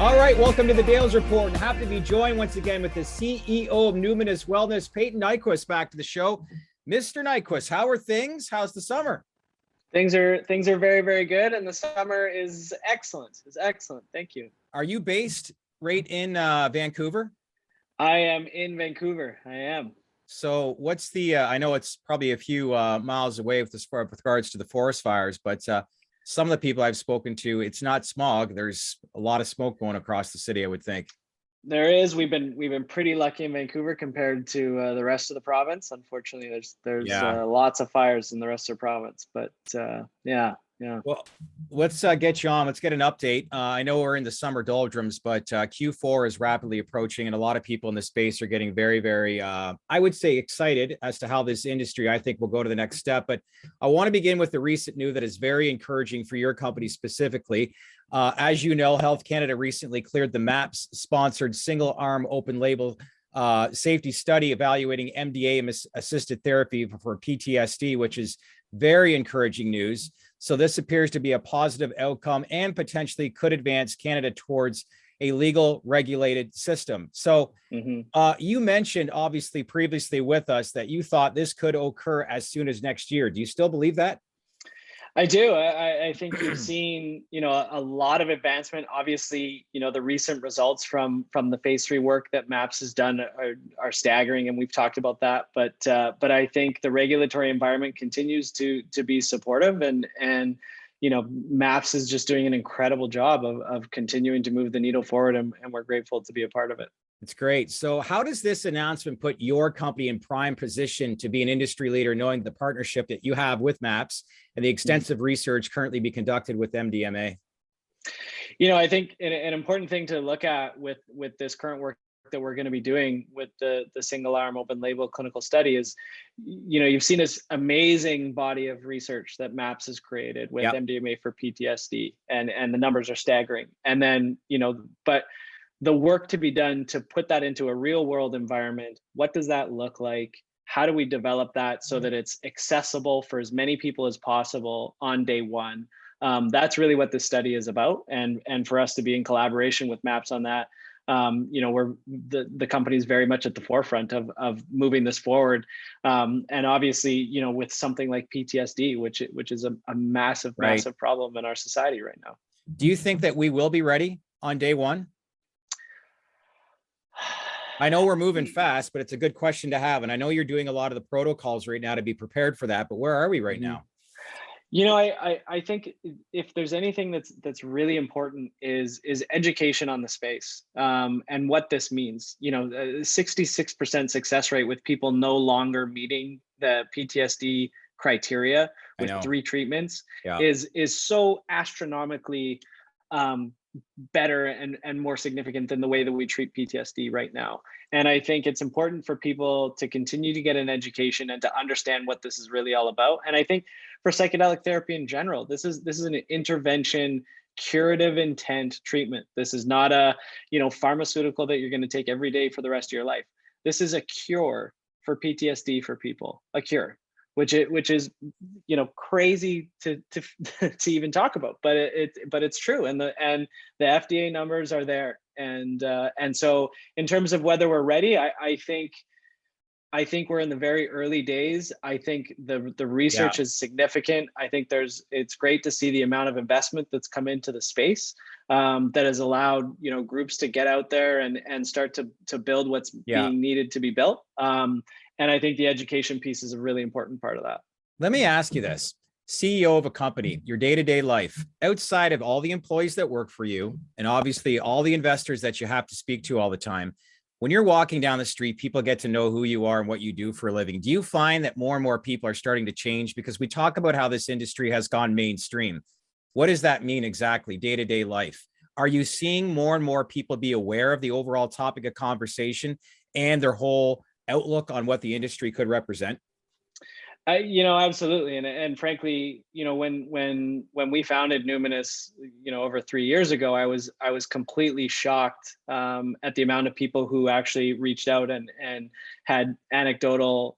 All right, welcome to the Dales Report, and happy to be joined once again with the CEO of Numinus Wellness, Payton back to the show. Mr. Nyquist, how are things? How's the summer? Things are very, very good, and the summer is excellent. It's excellent. Thank you. Are you based right in Vancouver? I am in Vancouver. I am. So what's the, I know it's probably a few miles away with regards to the forest fires, but some of the people I've spoken to, it's not smog. There's a lot of smoke going across the city, I would think. There is. We've been pretty lucky in Vancouver compared to the rest of the province. Unfortunately, there's lots of fires in the rest of the province. But yeah. Well, let's get you on. Let's get an update. I know we're in the summer doldrums, but Q4 is rapidly approaching, and a lot of people in the space are getting very, very, I would say, excited as to how this industry, I think, will go to the next step. But I want to begin with the recent news that is very encouraging for your company specifically. As you know, Health Canada recently cleared the MAPS-sponsored single-arm open-label safety study evaluating MDA-assisted therapy for PTSD, which is very encouraging news. So this appears to be a positive outcome and potentially could advance Canada towards a legal regulated system. So you mentioned obviously previously with us that you thought this could occur as soon as next year. Do you still believe that? I do. I think you've seen, a lot of advancement. Obviously, the recent results from the phase 3 work that MAPS has done are staggering, and we've talked about that. But I think the regulatory environment continues to be supportive, and MAPS is just doing an incredible job of continuing to move the needle forward, and we're grateful to be a part of it. It's great. So how does this announcement put your company in prime position to be an industry leader, knowing the partnership that you have with MAPS and the extensive research currently be conducted with MDMA? I think an important thing to look at with this current work that we're going to be doing with the single arm open label clinical study is, you've seen this amazing body of research that MAPS has created with MDMA for PTSD, and the numbers are staggering. And then, but the work to be done to put that into a real world environment, what does that look like? How do we develop that so that it's accessible for as many people as possible on day one? That's really what this study is about. And for us to be in collaboration with MAPS on that, we're the company is very much at the forefront of moving this forward. And obviously, with something like PTSD, which is a massive problem in our society right now. Do you think that we will be ready on day one? I know we're moving fast, but it's a good question to have. And I know you're doing a lot of the protocols right now to be prepared for that, but where are we right now? I think if there's anything that's really important is education on the space, and what this means. 66% success rate with people no longer meeting the PTSD criteria with 3 treatments is so astronomically better and more significant than the way that we treat PTSD right now. And I think it's important for people to continue to get an education and to understand what this is really all about. And I think for psychedelic therapy in general, this is an intervention, curative intent treatment. This is not a pharmaceutical that you're going to take every day for the rest of your life. This is a cure for PTSD for people, a cure. Which is crazy to even talk about, but it's true, and the FDA numbers are there, and so in terms of whether we're ready, I think we're in the very early days. I think the research is significant. I think it's great to see the amount of investment that's come into the space that has allowed groups to get out there and start to build what's being needed to be built. And I think the education piece is a really important part of that. Let me ask you this. CEO of a company, your day-to-day life, outside of all the employees that work for you, and obviously all the investors that you have to speak to all the time, when you're walking down the street, people get to know who you are and what you do for a living. Do you find that more and more people are starting to change? Because we talk about how this industry has gone mainstream. What does that mean exactly, day-to-day life? Are you seeing more and more people be aware of the overall topic of conversation and their whole outlook on what the industry could represent? Absolutely. And frankly, when we founded Numinus, over 3 years ago, I was completely shocked at the amount of people who actually reached out and had anecdotal,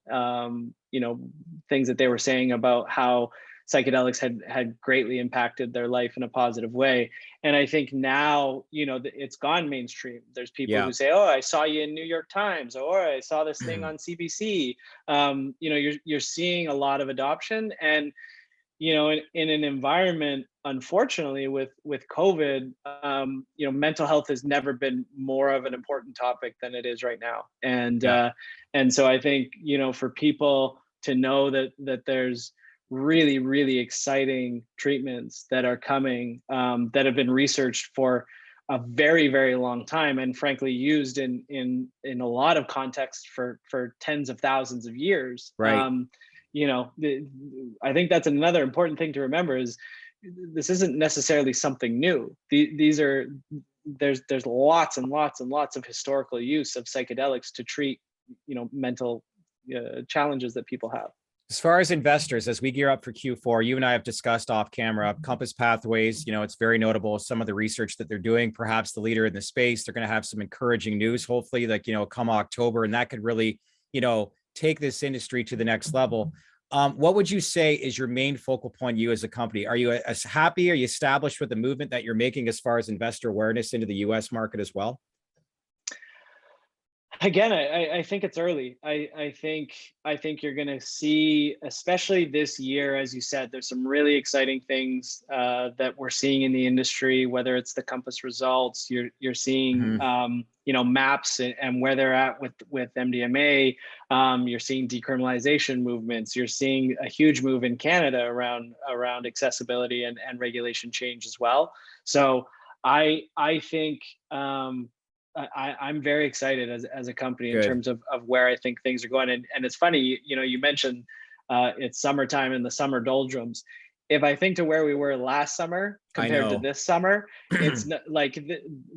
things that they were saying about how psychedelics had greatly impacted their life in a positive way. And I think now, it's gone mainstream. There's people Yeah. who say, "Oh, I saw you in New York Times," or "I saw this thing on CBC." You're seeing a lot of adoption, and in an environment, unfortunately, with COVID, mental health has never been more of an important topic than it is right now. And so I think, for people to know that there's really, really exciting treatments that are coming, that have been researched for a very, very long time, and frankly used in a lot of contexts for tens of thousands of years. Right. I think that's another important thing to remember, is this isn't necessarily something new. There's lots and lots and lots of historical use of psychedelics to treat mental challenges that people have. As far as investors, as we gear up for Q4, you and I have discussed off camera, Compass Pathways, it's very notable, some of the research that they're doing, perhaps the leader in the space. They're going to have some encouraging news, hopefully, like, come October, and that could really, take this industry to the next level. What would you say is your main focal point, you as a company? Are you as happy? Are you established with the movement that you're making as far as investor awareness into the US market as well? Again, I think it's early. I think you're going to see, especially this year, as you said, there's some really exciting things that we're seeing in the industry. Whether it's the Compass results, you're seeing MAPS and where they're at with MDMA. You're seeing decriminalization movements. You're seeing a huge move in Canada around accessibility and regulation change as well. So I think. I'm very excited as a company. Good. In terms of where I think things are going. And it's funny, you mentioned it's summertime in the summer doldrums. If I think to where we were last summer compared to this summer, it's like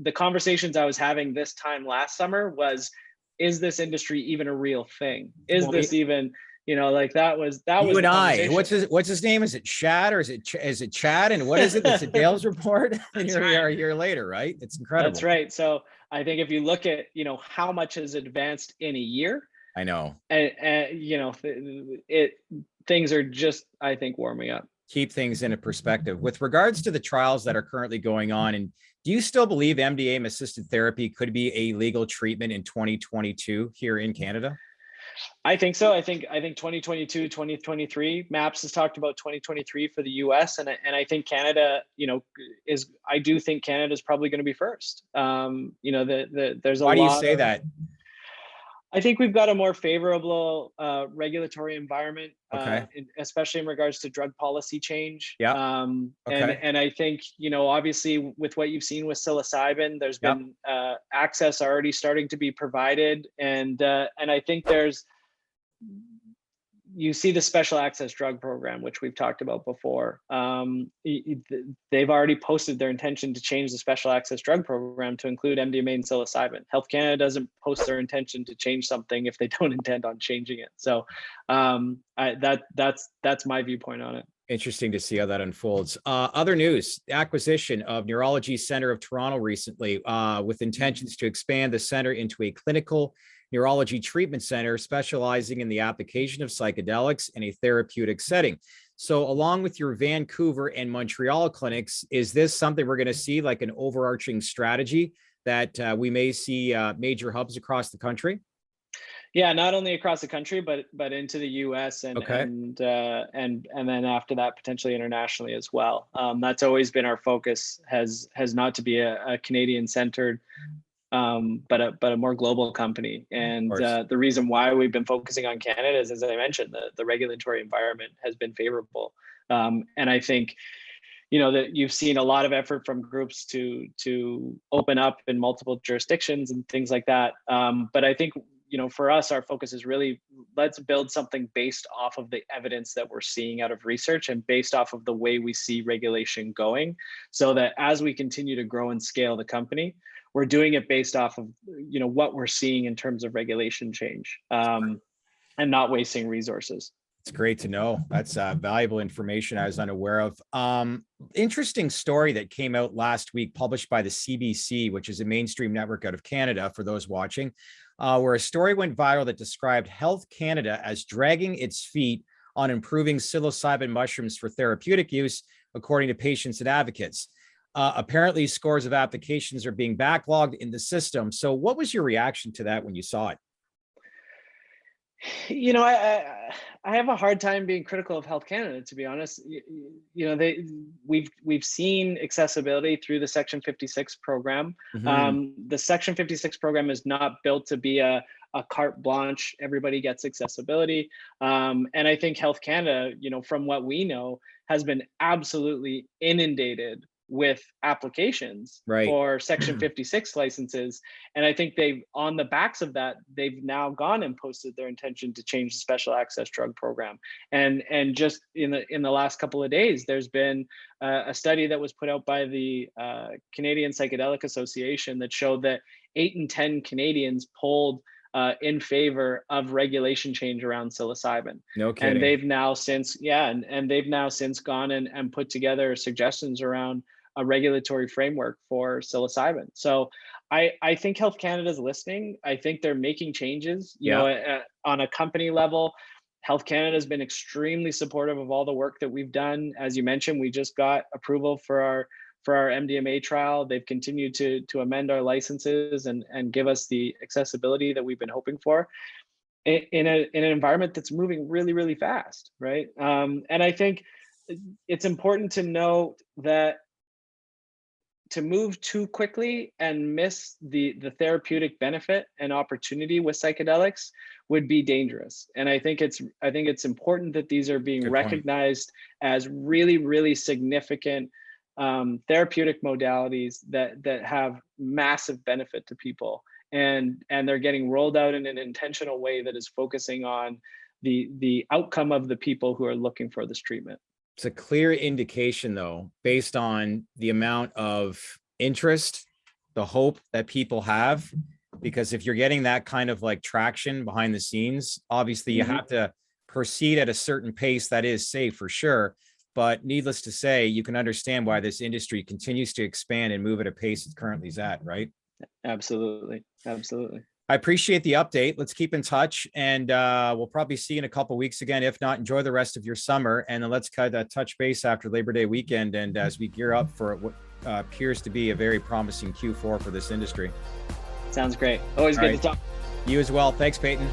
the conversations I was having this time last summer was, is this industry even a real thing? Is this even, that was you and I. What's his name? Is it Chad, or is it Chad? And what is it? It's a Dale's report. And here we are a year later, right? It's incredible. That's right. So I think if you look at how much has advanced in a year, I know, and things are just, I think, warming up. Keep things in a perspective with regards to the trials that are currently going on. And do you still believe MDMA assisted therapy could be a legal treatment in 2022 here in Canada? I think so. I think 2022, 2023, MAPS has talked about 2023 for the US. And I think Canada, I do think Canada is probably going to be first. There's a lot. Why do you say that? I think we've got a more favorable regulatory environment, okay. Especially in regards to drug policy change. Yeah. Okay. And I think, obviously with what you've seen with psilocybin, there's been access already starting to be provided. And I think you see the special access drug program, which we've talked about before. They've already posted their intention to change the special access drug program to include MDMA and psilocybin. Health Canada doesn't post their intention to change something if they don't intend on changing it. So that's my viewpoint on it. Interesting to see how that unfolds. Other news, the acquisition of Neurology Center of Toronto recently, with intentions to expand the center into a clinical neurology treatment center specializing in the application of psychedelics in a therapeutic setting. So along with your Vancouver and Montreal clinics, is this something we're going to see, like an overarching strategy that we may see major hubs across the country? Yeah, not only across the country, but into the US and then after that, potentially internationally as well. That's always been our focus, has not to be a Canadian centered, but a more global company. And the reason why we've been focusing on Canada is, as I mentioned, the regulatory environment has been favorable. And I think, that you've seen a lot of effort from groups to open up in multiple jurisdictions and things like that. But I think, for us, our focus is really, let's build something based off of the evidence that we're seeing out of research and based off of the way we see regulation going, so that as we continue to grow and scale the company, we're doing it based off of, what we're seeing in terms of regulation change, and not wasting resources. It's great to know. That's valuable information I was unaware of. Interesting story that came out last week, published by the CBC, which is a mainstream network out of Canada for those watching, where a story went viral that described Health Canada as dragging its feet on improving psilocybin mushrooms for therapeutic use, according to patients and advocates. Apparently, scores of applications are being backlogged in the system. So what was your reaction to that when you saw it? You know, I have a hard time being critical of Health Canada, to be honest. You know, we've seen accessibility through the Section 56 program. The Section 56 program is not built to be a carte blanche, everybody gets accessibility. And I think Health Canada, you know, from what we know, has been absolutely inundated with applications for Section 56 licenses. And I think they've, on the backs of that, they've now gone and posted their intention to change the special access drug program. And just in the last couple of days, there's been a study that was put out by the Canadian Psychedelic Association that showed that 8 in 10 Canadians polled in favor of regulation change around psilocybin. No kidding. And they've now since, and they've now since gone and put together suggestions around a regulatory framework for psilocybin. So I think Health Canada is listening. I think they're making changes, you know, on a company level. Health Canada has been extremely supportive of all the work that we've done. As you mentioned, we just got approval for our MDMA trial. They've continued to amend our licenses and give us the accessibility that we've been hoping for in an environment that's moving really, really fast, right? And I think it's important to note that to move too quickly and miss the therapeutic benefit and opportunity with psychedelics would be dangerous. And I think it's important that these are being recognized as really, really significant therapeutic modalities that have massive benefit to people, and they're getting rolled out in an intentional way that is focusing on the outcome of the people who are looking for this treatment. It's a clear indication, though, based on the amount of interest, the hope that people have, because if you're getting that kind of like traction behind the scenes, obviously you have to proceed at a certain pace that is safe for sure. But needless to say, you can understand why this industry continues to expand and move at a pace it currently is at, right? Absolutely. Absolutely. I appreciate the update. Let's keep in touch, and we'll probably see you in a couple of weeks again. If not, enjoy the rest of your summer, and then let's kind of touch base after Labor Day weekend, and as we gear up for what appears to be a very promising Q4 for this industry. Sounds great. Always good to talk. You as well. Thanks, Payton.